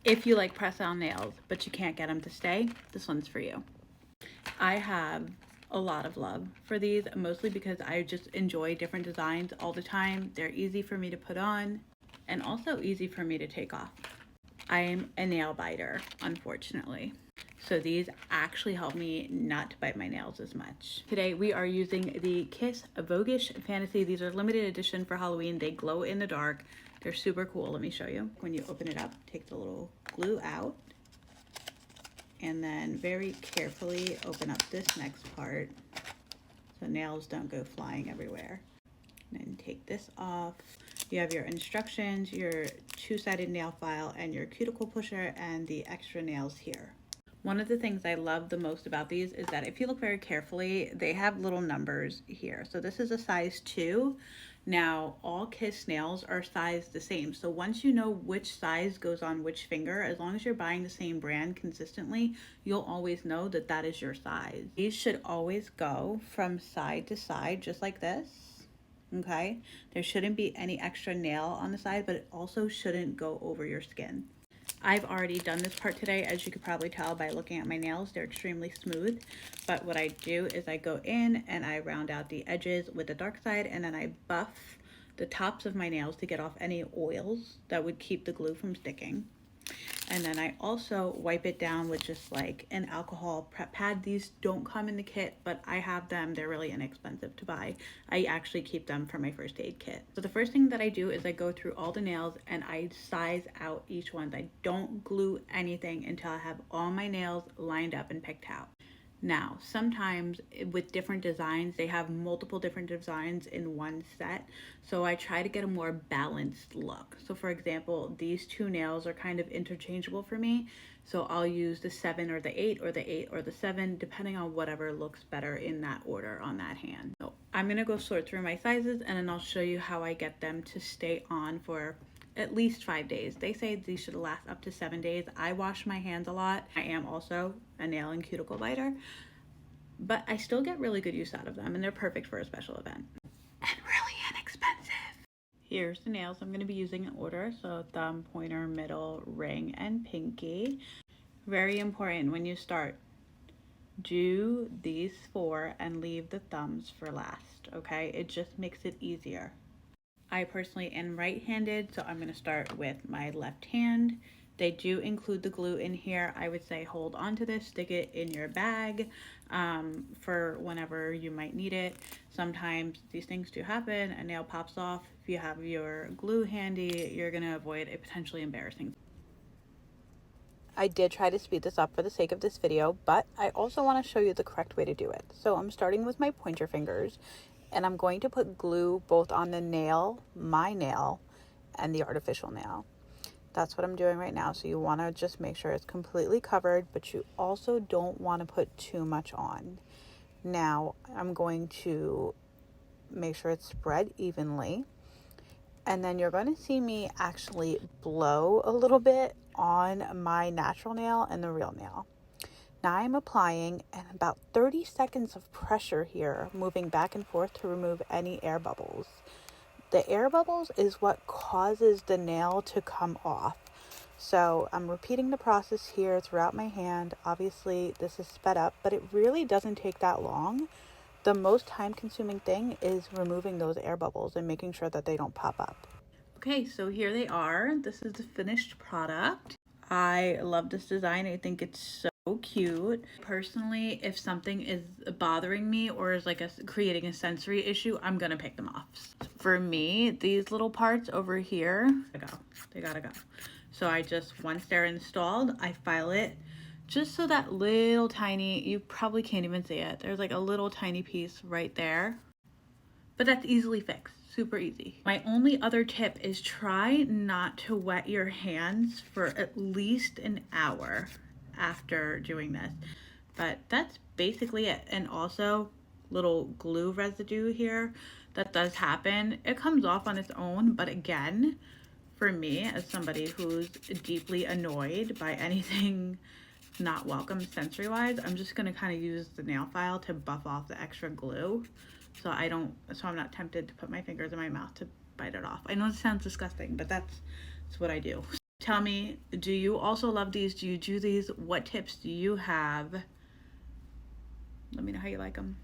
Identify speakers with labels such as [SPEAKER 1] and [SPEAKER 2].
[SPEAKER 1] If you like press-on nails, but you can't get them to stay, this one's for you. I have a lot of love for these, mostly because I just enjoy different designs all the time. They're easy for me to put on and also easy for me to take off. I am a nail biter, unfortunately. So these actually help me not to bite my nails as much. Today we are using the Kiss Voguish Fantasy. These are limited edition for Halloween. They glow in the dark. They're super cool. Let me show you. When you open it up, take the little glue out and then very carefully open up this next part so nails don't go flying everywhere. And then take this off. You have your instructions, your two-sided nail file, and your cuticle pusher and the extra nails here. One of the things I love the most about these is that if you look very carefully, they have little numbers here. So this is a size 2. Now, all Kiss nails are sized the same. So once you know which size goes on which finger, as long as you're buying the same brand consistently, you'll always know that that is your size. These should always go from side to side, just like this. Okay? There shouldn't be any extra nail on the side, but it also shouldn't go over your skin. I've already done this part today, as you could probably tell by looking at my nails. They're extremely smooth, but what I do is I go in and I round out the edges with the dark side, and then I buff the tops of my nails to get off any oils that would keep the glue from sticking. And then I also wipe it down with just like an alcohol prep pad. These don't come in the kit, but I have them. They're really inexpensive to buy. I actually keep them for my first aid kit. So the first thing that I do is I go through all the nails and I size out each one. I don't glue anything until I have all my nails lined up and picked out. Now, sometimes with different designs, they have multiple different designs in one set. So I try to get a more balanced look. So for example, these two nails are kind of interchangeable for me. So I'll use the 7 or the 8 or the 8 or the 7, depending on whatever looks better in that order on that hand. So I'm gonna go sort through my sizes and then I'll show you how I get them to stay on for at least 5 days. They say these should last up to 7 days. I wash my hands a lot. I am also a nail and cuticle biter, but I still get really good use out of them and they're perfect for a special event. And really inexpensive. Here's the nails I'm going to be using in order. So thumb, pointer, middle, ring, and pinky. Very important when you start. Do these 4 and leave the thumbs for last, okay? It just makes it easier. I personally am right-handed, so I'm going to start with my left hand. They do include the glue in here. I would say hold on to this, stick it in your bag for whenever you might need it. Sometimes these things do happen, a nail pops off. If you have your glue handy, you're going to avoid a potentially embarrassing. I did try to speed this up for the sake of this video, but I also want to show you the correct way to do it. So I'm starting with my pointer fingers, and I'm going to put glue both on the nail, my nail, and the artificial nail. That's what I'm doing right now. So you want to just make sure it's completely covered, but you also don't want to put too much on. Now I'm going to make sure it's spread evenly. And then you're going to see me actually blow a little bit on my natural nail and the real nail. Now I'm applying about 30 seconds of pressure here, moving back and forth to remove any air bubbles. The air bubbles is what causes the nail to come off. So I'm repeating the process here throughout my hand. Obviously this is sped up, but it really doesn't take that long. The most time-consuming thing is removing those air bubbles and making sure that they don't pop up. Okay, so here they are. This is the finished product. I love this design. I think it's so cute. Personally, if something is bothering me or is like creating a sensory issue, I'm gonna pick them off. For me, these little parts over here, they gotta go. So I just, once they're installed, I file it just so that little tiny, you probably can't even see it. There's like a little tiny piece right there, but that's easily fixed. Super easy. My only other tip is try not to wet your hands for at least an hour after doing this. But that's basically it. And also little glue residue here that does happen. It comes off on its own, but again, for me as somebody who's deeply annoyed by anything not welcome sensory wise, I'm just going to kind of use the nail file to buff off the extra glue so I'm not tempted to put my fingers in my mouth to bite it off. I know it sounds disgusting, but that's what I do. Tell me, do you also love these? Do you do these? What tips do you have? Let me know how you like them.